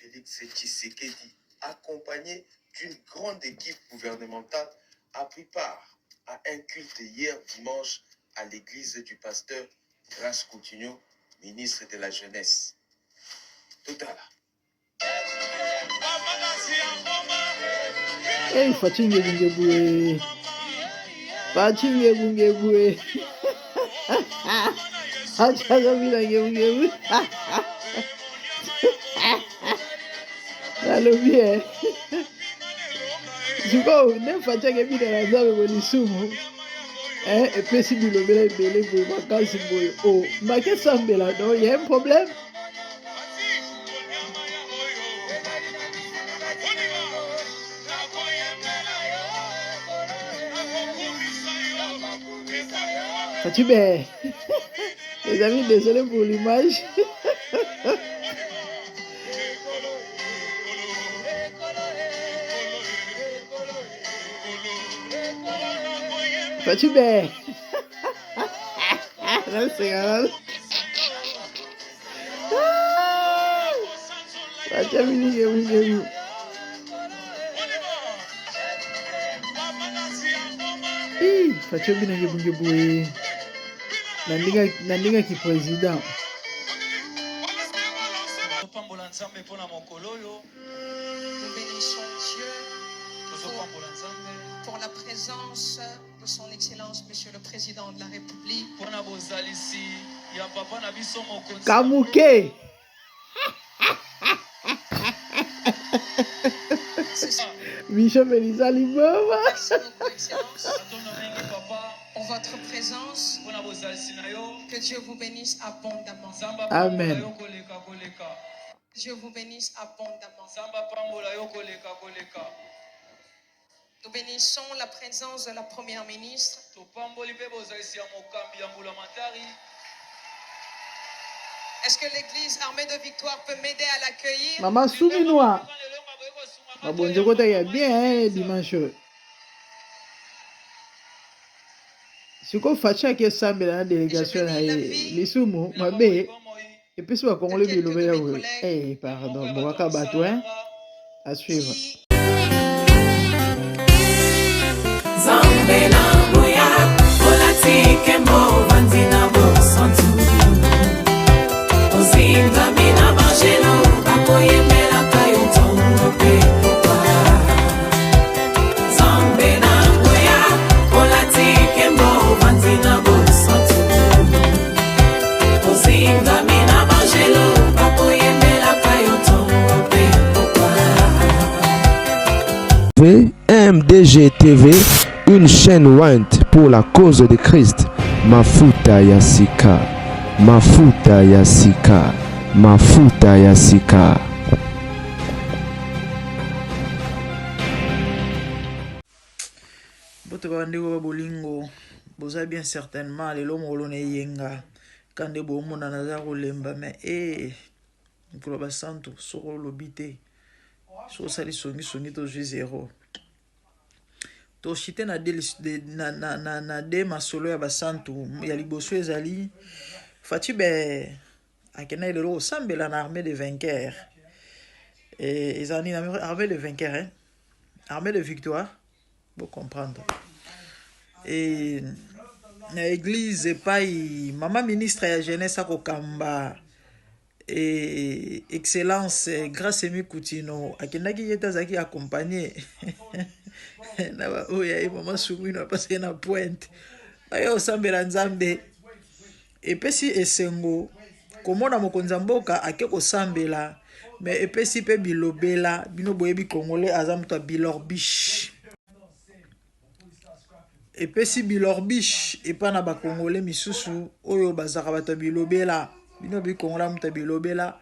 Félix Tshisekedi, accompagné d'une grande équipe gouvernementale, a pris part à un culte hier dimanche à l'église du pasteur Grace Coutinho, ministre de la Jeunesse. Total. Hey, Fachinge Bungebue. Fachinge Bungebue. Hachaga Bungebue. Allô bien. Zuko, ne Fachinge Bungebue na zabe Lisumu. Et puis si vous levez les pour vacances, oh, mais qu'est-ce que ça me là, non? Il y a un problème. Fatibé, les amis, désolé pour l'image. Fatibé. Non, c'est grave. Fatibé, Fatibé, Fatibé, Nandinga qui président. Nous bénissons Dieu pour la présence de son Excellence, Monsieur le Président de la République. Kamouké. Bishop Elisa Libova. Merci beaucoup, Excellence, pour votre présence. Que Dieu vous bénisse abondamment. Amen. Dieu vous bénisse abondamment. Nous bénissons la présence de la Première ministre. Est-ce que l'Église Armée de Victoire peut m'aider à l'accueillir? Maman Souminois. Bon, je crois qu'il y a bien dimanche. Si vous faites que ça, la délégation, Lisumu, ma bé, et puis si vous avez le eh, pardon, bon, à suivre. MDG TV, une chaîne Wint pour la cause de Christ. Mafuta Yasika, Mafuta Yasika, Mafuta Yasika. Bote bandeko bolingo, boza bien certainement lelo molone yenga kande bomona naza kolemba mais nkolo basanto soko lobite so sali songi to zéro. To chite na de masolo ya basantu ya liboso ezali Fatibé akena lelo osambela na armée de vainqueurs et ezali na armée de vainqueurs hein? Armée de victoire, vous comprendre. Et na église epai mama ministre ya jeunesse akokamba et excellence grâce Emi Coutinho akendaki yeta zaki accompagner na ba oya e mama Soumino parce na pointe ayo sambela nzambe epesi esengo komona mokonzi mboka ake kosambela mais epesi pe bilobela bino boyebi congolais aza muto bilorbish epesi bilorbish epana ba congolais misusu oyo bazaka bato bilobela bino bi congolais muto bilobela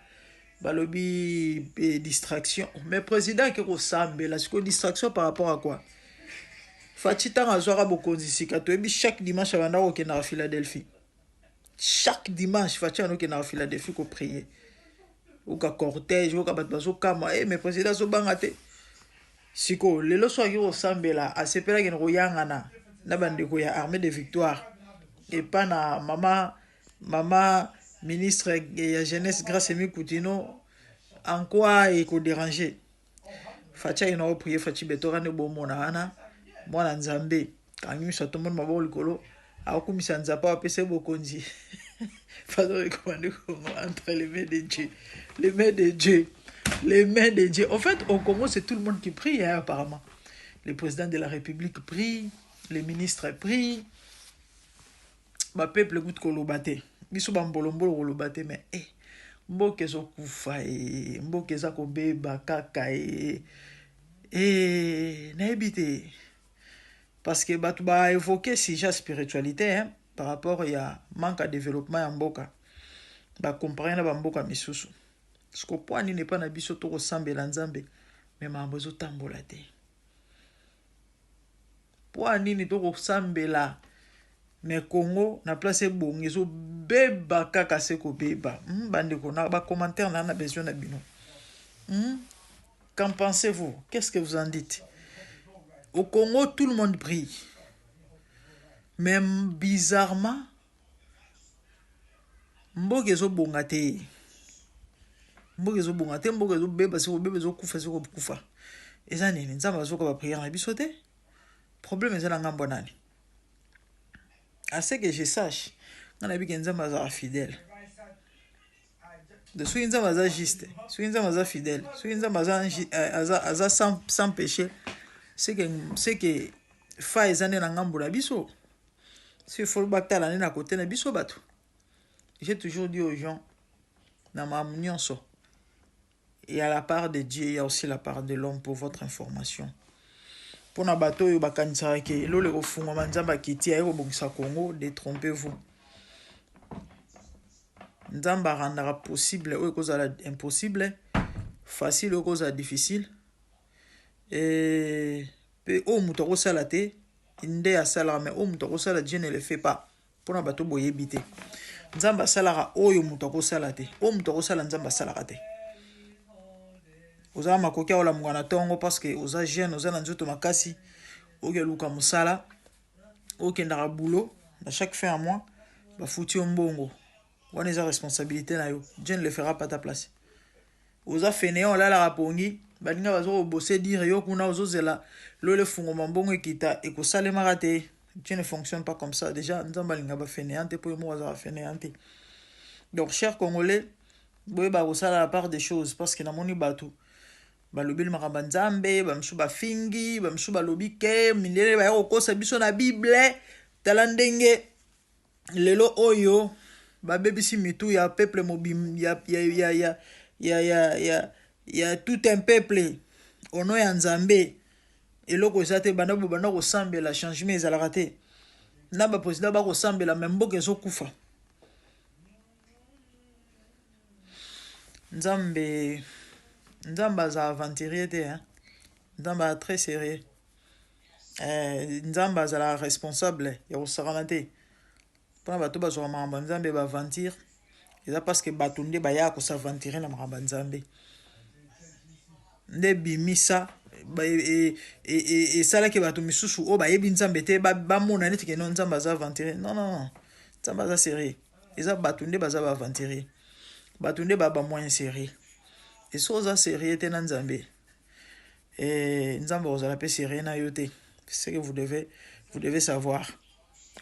balobi distraction mais président ke kosambela siko distraction par rapport à quoi Fatita azwaka bokonzi sika toyebi chaque dimanche banda kokenda na Philadelphie. Chaque dimanche Fatita okenda na Philadelphie ko prier. Oka cortège oka bato bazokama mais président so banga te. Siko lelo so akiko sambela asepela ke ngoyangana na bandeko ya armée de victoire et pas na mama ministre ya jeunesse grâce Emi Coutinho en quoi il faut déranger. Facha ina o prier fachi betora ne bo mona ana mwana nzambe kanyu sa to mon mabolo kolo a ku misanza pa pese bokonzi. Fazo recommander entre les mains de Dieu. Les mains de Dieu. Les mains de Dieu. En fait, au Congo, c'est tout le monde qui prie, hein, apparemment. Le président de la République prie, les ministres prient. Le peuple goûte kolobate. Biso bambolombo kolobate, mais mboke zo kufa mboke za kobeba kaka naebite. Parce que batu ba évoquer si ja spiritualité, hein, par rapport à manque de développement en mboka. Ba comprendre ba mboka misusu. Parce que pour n'est pas na biso to ressemble nzambe, mais mambozo tambola te. Pour nini to ressemble la mais Congo na place bongezo beba kaka seko beba. Bande ko na ba commentaire na besoin na bino. Qu'en pensez-vous? Qu'est-ce que vous en dites? Au Congo, tout le monde prie. Même bizarrement, mbogezo bongate. Mbogezo bongate, mbogezo beba zo kufa. Eza nini nzamba zo ka prière na biso te? Problème eza na ngambo nani? À ce que je sache, on a vu que nzamba za fidèle. De souin nzamba za juste, souin nzamba za fidèle, souin nzamba za sans péché. C'est que fa ezane na ngambo na biso. Si faut batala na côté na biso bato. J'ai toujours dit aux gens na mamunionso. Et à la part de Dieu, il y a aussi la part de l'homme pour votre information. Pour na bato yo bakanisa ke lo le ofunga manzamba kiti ayo bongisa Congo, détrompez-vous. Nzamba rendra possible ou cause impossible, facile ou cause difficile. Et o mutoko sala te inde asala mais o mutoko sala Dieu ne le fait pas pour na bato boyebite. Nzamba sala oyo mutoko sala te o mutoko sala nzamba sala te. Oza makokia ola mwana tongo parce que oza jeune oza na nzoto makasi oke luka musala oke ndara boulot à chaque fin à mois ba fouti mbongo wana eza responsabilité na yo. Dieu ne le fera pas ta place. Oza fainéant la rapongi balinga bazo bosser dire yo kuna ozozela lo le fungo mambongo ekita ekosalema raté. Dieu ne fonctionne pas comme ça. Déjà nzamba linga ba fainéant te pour moi za fainéant. Donc chers Congolais, boye ba osala la part des choses parce que na moni batou balobi makamba nzambe bamshu bafingi bamshu balobi ke mindele ba yokosa biso na Bible tala ndenge lelo oyo babebisi mitu ya peuple mobim ya tout un peuple ono ya nzambe eloko ezate bana ko sambela changement ezalaka te na ba président ba ko sambela memboke ezokufa. Nzamba za aventurier te, hein. Nzamba très sérieux. Nzamba za la responsable ya osarana te. Pona bato bazwa mamba nzambe ba aventure. Eza parce que batunde ba ya ko s'aventurer na mamba nzambe. Nde bimisa et sala ke bato misusu o ba yebi nzambe te ba mona neti ke non nzamba za aventurer. Non. Nzamba za sérieux. Eza batunde baza ba aventurer. Batunde ba moins sérieux. Et so za sérieux te na nzambe. Et nzambe ozala pe sérieux na yo te. C'est ce que vous devez savoir.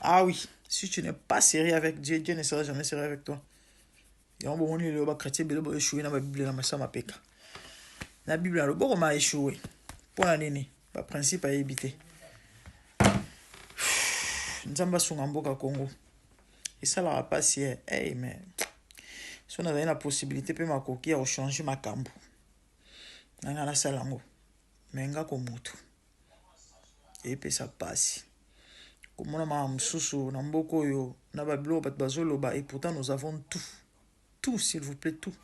Ah oui, si tu n'es pas sérieux avec Dieu, Dieu ne sera jamais sérieux avec toi. Et on va dire que chrétien belo échoué na Bible na masama peka. Na Bible na boko ma échoué. Pour la nini, ba principe à éviter. Nzamba sunga mboka Congo. Et ça la pas si hey mais si on a la possibilité pe makoki à changer ma kambo. Nanga la salango. Menga ko mutu. Et puis ça passe. Comme on a ma msusu na mboko yo na babilo bat bazoloba et pourtant nous avons tout s'il vous plaît tout.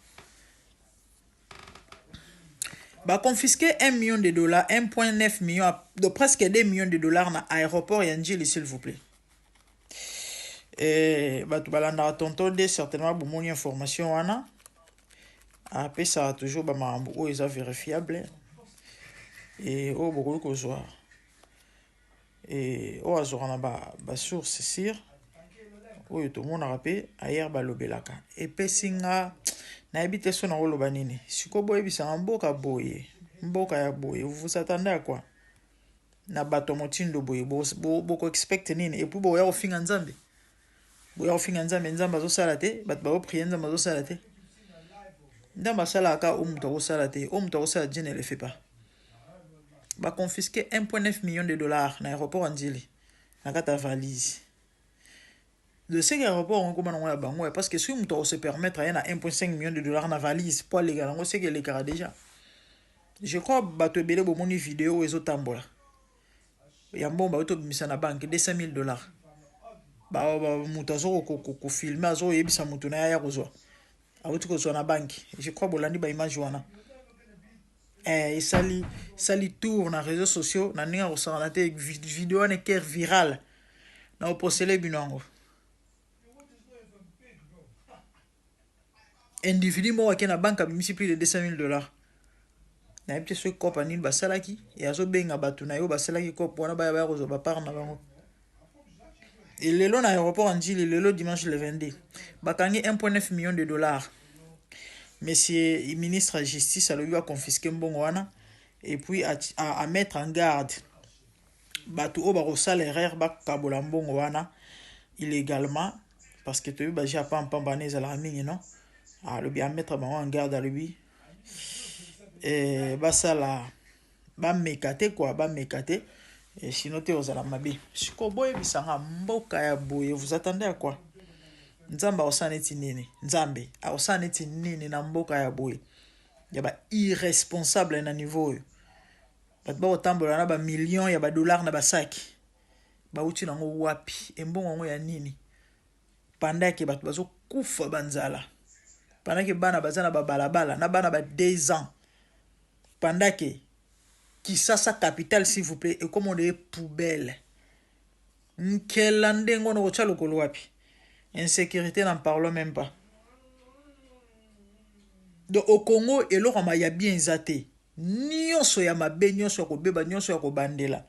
Bah confisquer $1 million, 1,9 million de presque 2 millions de dollars na aéroport Yandjili s'il vous plaît. Et bah tu balanda tonton de certainement bon information wana. Après ça toujours ba mambo o est vérifiable. Et au beaucoup ko soir. Et au azorana ba source sir. Oyo to mona rapé ayer ba lobelaka. Et pesinga na habite so na oloba nini siko boye bisa mboka boye mboka ya boye vous attendez à quoi na bato motindo boye boko expect nini et puis boya ofinga nzambe boya ofinga nzambe nzamba zo sala te bato ba prier nzamba zo sala te ndamba sala ka umuto ko sala te umuto ko sala Dieu ne le fait pas ba confisquer 1.9 million de dollars na aéroport Anjili na kata valise de ce aéroport on comment on bango parce que si umuto se permettre à 1.5 million de dollars na valise pour légal on sait que les cara déjà je crois bato belé bo moni vidéo ezo tambola ya mbomba oto bimisa na banque $200,000 ba muto azo ko filmer azo yebisa muto na ya kozwa awuti kozwa na banque je crois bolandi ba image wana sali tour na réseaux sociaux na ninga kosala na te vidéo na ker viral na opostele binango individu mo wake na banque abimisi plus de $200,000 na yebite so kopa nini basalaki ya zo benga bato na yo basalaki kopa wana baya kozo ba part na bango et lelo na aéroport Anjili lelo dimanche le 22 bakangi 1.9 million de dollars. Monsieur le ministre de la Justice a lui confisqué mbongo wana et puis à mettre en garde bato o ba salaire ba kabola mbongo wana illégalement parce que tu ba ja pas pambaneza la mingi non a lui à mettre en garde à lui et ba sala ba mekate quoi ba mekate et sinon te ozala mabe siko boye bisanga mboka ya boye vous attendez à quoi nzamba osaneti nini nzambe osaneti nini na mboka ya boye ya ba irresponsable na niveau yo bat ba otambola na ba millions ya ba dollars na ba saki ba uti nango wapi embongo ngo ya nini pandake bat bazo kufa banzala pandake bana bazana ba balabala na bana ba 2 ans pandake Kisasa capitale s'il vous plaît et comme on est poubelle nkelande ngono ko chalo ko wapi insécurité n'en parlons même pas donc au Congo elo kama ya bien zate nyonso ya mabe nyonso ko beba nyonso ya ko bandela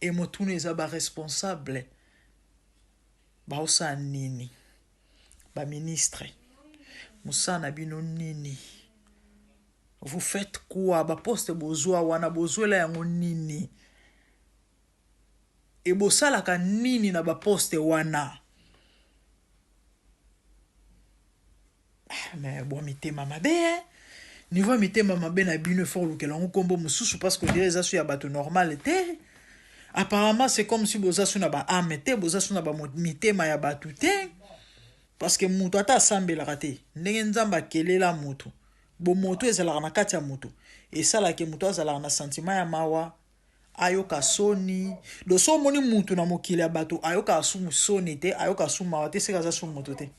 et motune eza ba responsable ba osa nini ba ministre musana bino nini. Vous faites quoi? Ba poste bozwa wana bozwela yango nini? E bosala ka nini na ba poste wana? Mais bon mitema mabe niveau mitema mabe na bino fort lukela nkombo mususu parce que déjà ça ya bato normal te. Apparemment c'est comme si bozasu na ba ame te bozasu na ba mitema ya bato te parce que muto ata sambela kate ndenge nzamba kelela muto bo moto ezalaka na kati ya moto esalaka moto azalaka na sentiment ya mawa ayoka soni do so moni mutu na mokili ya bato ayoka asumu soni te ayoka asumu mawa te seka za sumu moto te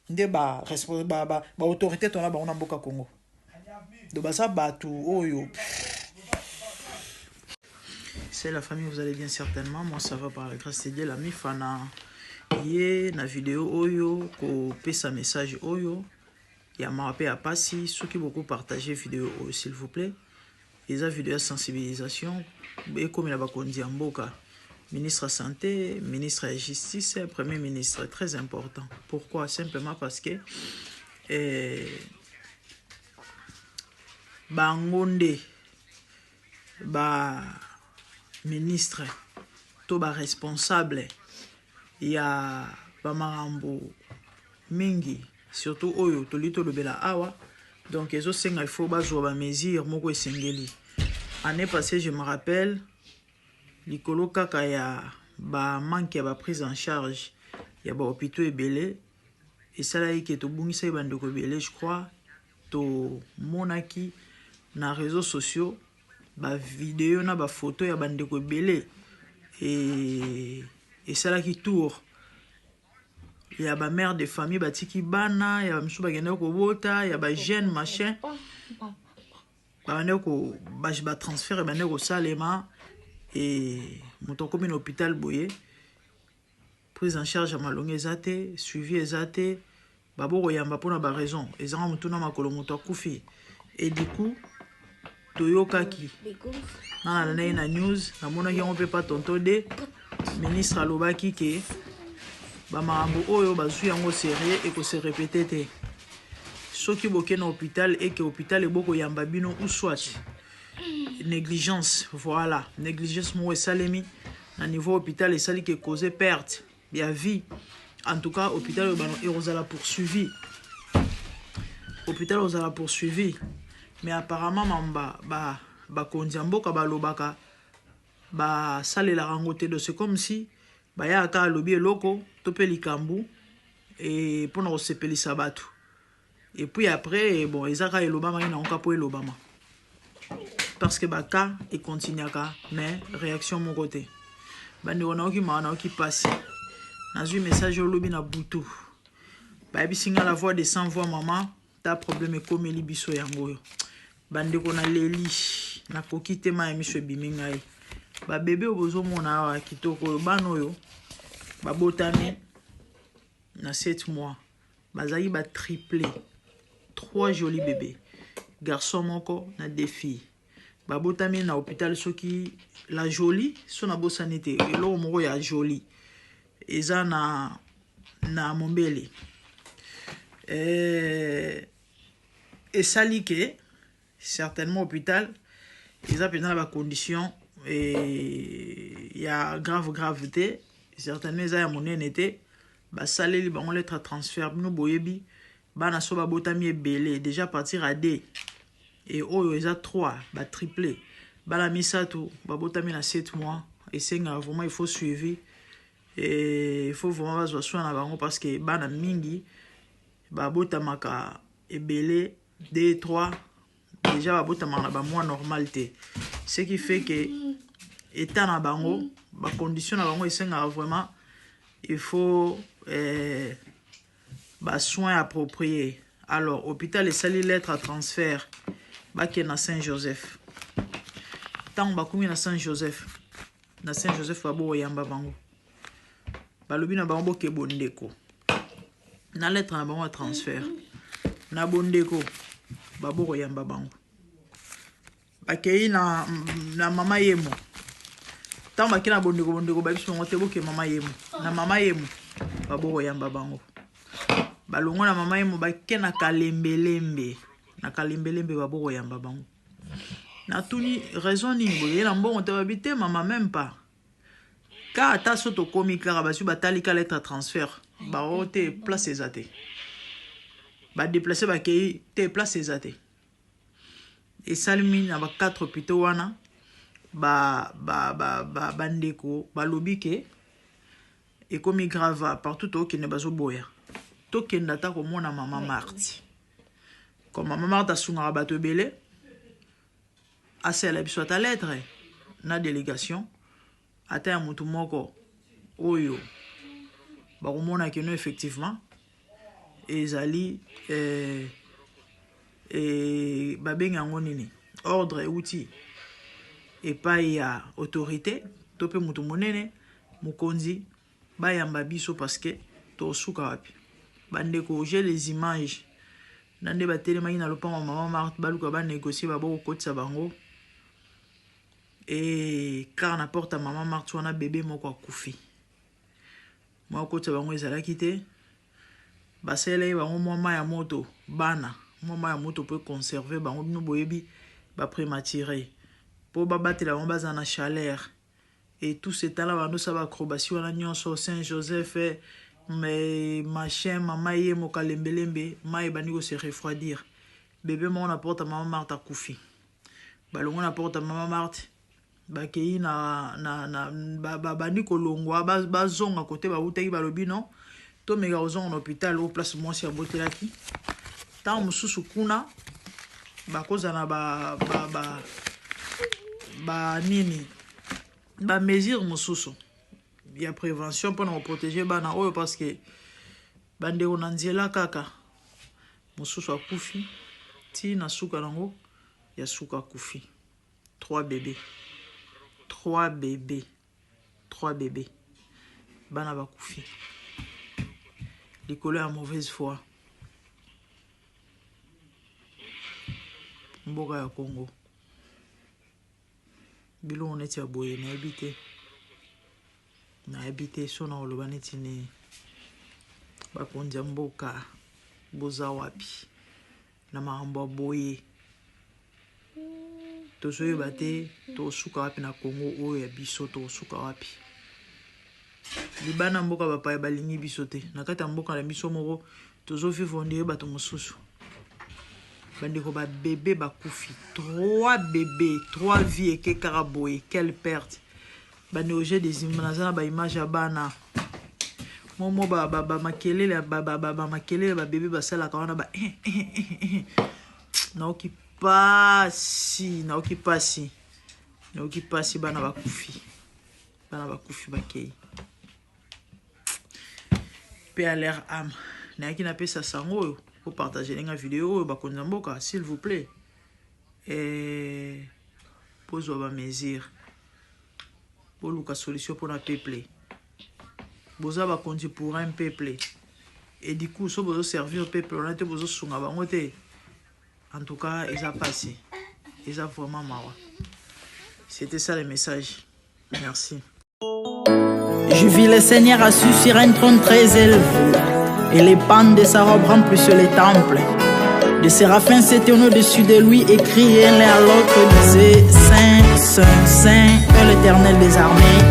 nde ba autorité tona ba ona mboka Congo do baza bato oyo c'est la famille vous allez bien certainement moi ça va par la grâce de Dieu la mifana ye na vidéo oyo ko pesa message oyo ya marape à passi ceux qui beaucoup partagé vidéo s'il vous plaît les vidéo de sensibilisation et comme il a bakondi mboka ministre de santé ministre de la justice premier ministre très important pourquoi simplement parce que bangonde ba ministre to ba responsable ya ba marambo mingi surtout oyo tolito lobela awa donc ezo senga il faut bazwa ba mesure moko esengeli année passée je me rappelle likolo kaka ya ba manque ya ba prise en charge ya ba hôpitaux ebele et ça là qui to bungisa bandeko ebele je crois to monaki na réseaux sociaux ba vidéo na ba photo ya bandeko ebele et ça là qui tour il y a ba mère de famille batiki bana ya msu bagende ko bota ya ba jeune machin ba ndeko ba transfert ba ndeko salema et motoko min hôpital boye prise en charge à malonge ezate suivi ezate babo yamba pona ba raison ezanga mutuna makolo moto akufi et du coup toyokaki na news na mona ki on peut pas tonto de ministre alobaki ke ba makambo oyo bazwi yango sérieux et que se répéter te soki boke na hôpital et que hôpital eboko yamba bino ou soit négligence, voilà, négligence mo esalemi na niveau hôpital esali ke causer perte ya vie. En tout cas hôpital ezala poursuivi, hôpital ezala poursuivi, mais apparemment mamba ba kondia mboka balobaka ba salela rango te, de c'est comme si ba ya aka lobi eloko to pe likambu et pour nous sepelisa batu. Et puis après, bon, ezaka elobama ina onka po elobama. Parce que baka et continuaka, mais réaction mon côté. Bandi on a qui mana qui passe. Dans un message au lobby na butu. Ba bisinga la voix de 100 voix maman, ta problème est comme eli biso yango. Bandi ko na leli na kokite ma emission bimingai. Ba bébé obozo mona wa kitoko bano yo. Ba botami na 7 mois. Bazali ba triplé. 3 jolis bébés. Garçon moko na 2 filles. Babotami na hôpital soki la jolie sona bosanité elo moko ya jolie. Eza na mombele. Et sali que certainement hôpital eza pendant la condition et il y a gravité certainement eza ya monene te ba saleli bango lettre transfert bino boyebi. Bana soba botami ebele déjà partir à 2 et oyo eza 3 ba triplé bala misato ba botami na 7 mois et c'est vraiment il faut suivre et il faut vraiment bazwa soin na bango parce que bana mingi ba botamaka ebele 2 3 déjà ba botamaka na ba mois normalité, ce qui fait que état na bango ba condition na bango esenga vraiment il faut bah, soins appropriés. Alors, hôpital et sali lettre à transfert. Baké na Saint-Joseph. Tant bakoumi na Saint-Joseph. Na Saint-Joseph babo yamba bango. Balobi na bango ke bondeko. Na lettre na bango à transfert. Na bondeko babo yamba bango. Baké na mama yemo. Tant baké na bondeko babiso ngote boke mama yemo. Na mama yemo babo yamba bango. Balongo na mama yemo bake na kalembelembe baboko yamba bango. Na tuni raison ni boye na mbongo te babite mama même pas. Ka ata soto komi klara basu batali ka lettre transfert. Ba ote place ezate. Ba déplacer ba kei te place ezate. Et salmi na ba 4 hôpitaux wana ba bandeko ba lobike et komi grave partout au qui ne bazo boya. Tokenda ta ko mona mama Marti. Comme maman Marthe a sunga bato belé, a celle biso ta lettre na délégation ata ya mutu moko oyo ba ko mona que non effectivement ezali ba benga ngonini ordre outil et pas ya autorité to pe mutu monene mukonzi ba yamba biso parce que to suka wapi. Bandeko j'ai les images nande batelema ina lopango mama Marthe baluka ba négocier ba boko kotisa bango et car na porte à maman Marthe wana bébé moko akufi mwa kotisa bango ezalaki te basele bango mwa ya moto bana mwa ya moto peut conserver bango bino boyebi ba prématuré po ba batela bango baza na chaleur et tout ce temps là bando sa ba acrobatie wana nyonso Saint-Joseph mais machin maman yé mo kalembelembe mai baniko se refroidir bébé mon apporte à maman Marthe akufi balongo na porte à maman Marthe bakei na baniko longwa bazonga côté ba utaki balobi non to mega ozonga na hôpital au place moi si abotelaki tant mususu kuna bakoza na ba nini ba mesure mususu il y a prévention pour nous protéger bana oyo parce que bande on nzela kaka mususu akufi ti na suka nango ya suka kufi 3 bébés bana bakufi likolo ya mauvaise foi mboka ya Congo bilo neti ya boye na habité so na oloba neti ne bakonzi ya mboka boza wapi na makambo ya boye tozoyeba te tosuka wapi na Congo oyo ya biso tosuka wapi libana mboka bapaya balingi biso te na kati ya mboka na biso moko tozovivre ndenge bato mosusu bandeko babebe bakufi 3 bébés 3 vies eke kaka boye quelle perte bandeko j'ai des images naza na baimage ya bana momo bamakelele babebe basalaka wana ba naoki pasi bana bakufi bakei pe à l'air âme nayaki napesa sango oyo po partager nenga vidéo oyo bakonza mboka s'il vous plaît pozwa ba mesure boluka solution pour na peuple boza bakonzi pour un peuple et du coup so bozo servir peuple on a te bozo sunga bango te en tout cas ils a passé ils a vraiment marre. C'était ça le message. Merci. Je vis le Seigneur assis sur un trône très élevé, et les pans de sa robe remplissent les temples. Des séraphins s'étaient au-dessus de lui et criaient l'un à l'autre, disaient Saint, Saint, Saint est l'Éternel des armées.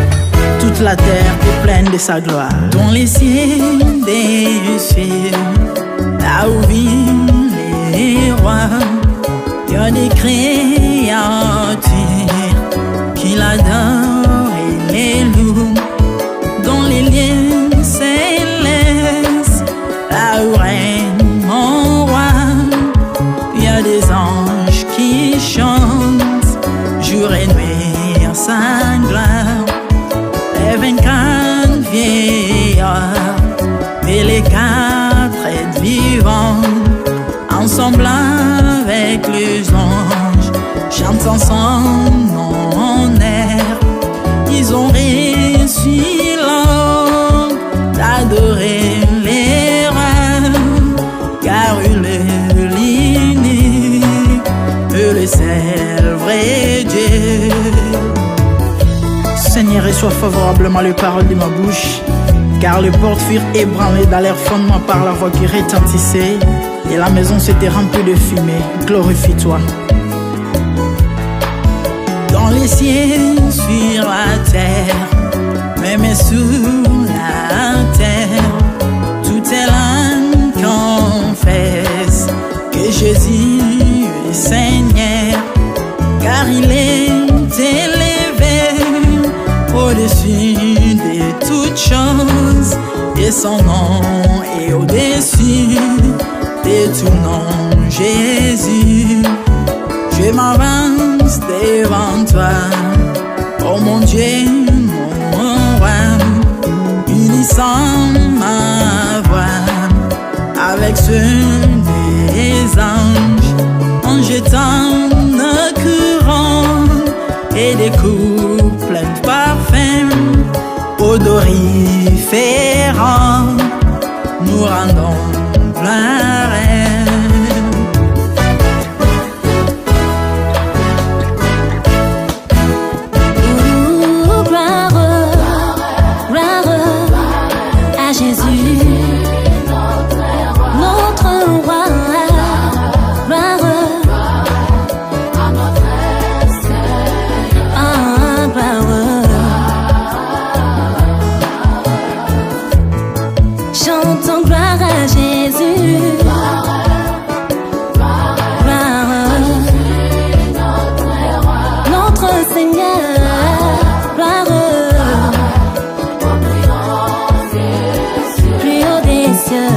Toute la terre est pleine de sa gloire. Dans les cieux des cieux, là où vivent les rois, il y a des créatures qui l'adorent et les louent. Dans les lieux célestes, là où règne mon roi, il y a des anges qui chantent jour et nuit en sa gloire. Les 24 vieillards et les 4 êtres vivants, ensemble avec les anges, chantant son nom en air. Ils ont reçu l'ordre d'adorer les rois, car il est l'unique, le seul vrai Dieu. Seigneur, reçois favorablement les paroles de ma bouche, car les portes furent ébranlées dans leur fondement par la voix qui retentissait, et la maison s'était remplie de fumée. Glorifie-toi. Dans les cieux, sur la terre, même sous la terre, toute langue confesse que Jésus est Seigneur, car il est élevé au-dessus de toutes choses, et son nom est au-dessus de tout nom. Jésus, je m'avance devant toi, oh mon Dieu, mon roi, unissant ma voix avec ceux des anges, en jetant nos couronnes et des coupes pleines de parfums odoriférants, nous rendons gloire. Chantons gloire à Jésus. Notre Seigneur, gloire, plus haut des cieux.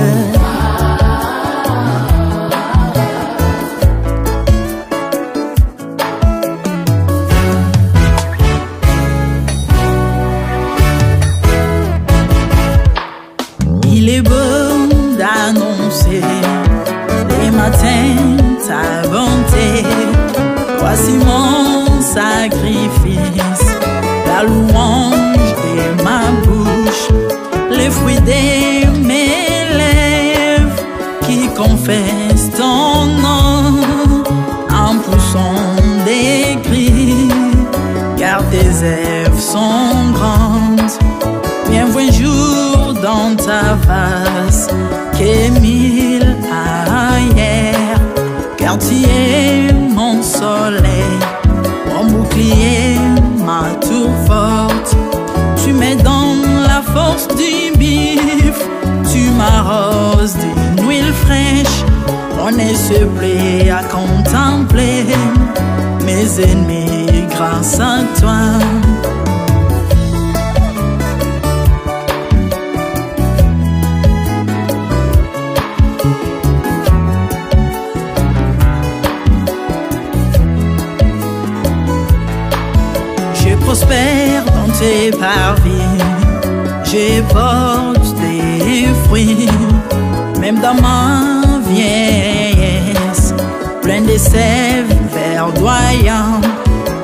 Il est beau d'annoncer les matins ta bonté. Voici mon sacrifice, la louange de ma bouche, les fruits de mes lèvres qui confessent ton nom en poussant des cris, car tes œuvres sont grandes. Viens voir un jour dans ta face es mon soleil, mon bouclier, ma tour forte. Tu me donnes la force du bif, tu m'arroses d'une huile fraîche. On ne se plaît à contempler mes ennemis grâce à toi. Je prospère dans tes parvis, je porte des fruits, même dans ma vieillesse, plein de sève verdoyant,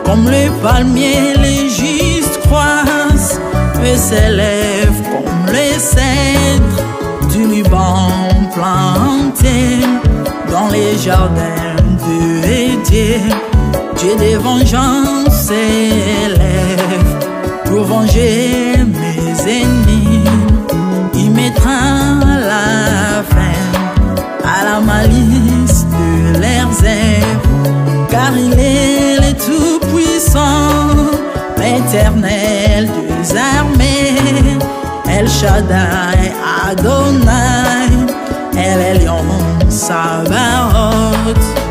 comme le palmier les justes croissent, et s'élèvent comme les cèdres du Liban planté dans les jardins de Dieu. Dieu des vengeances s'élève pour venger mes ennemis. Il mettra la fin à la malice de leurs œuvres, car il est le Tout-Puissant, l'Éternel des armées, El Shaddai Adonai, El Elyon Sabaoth.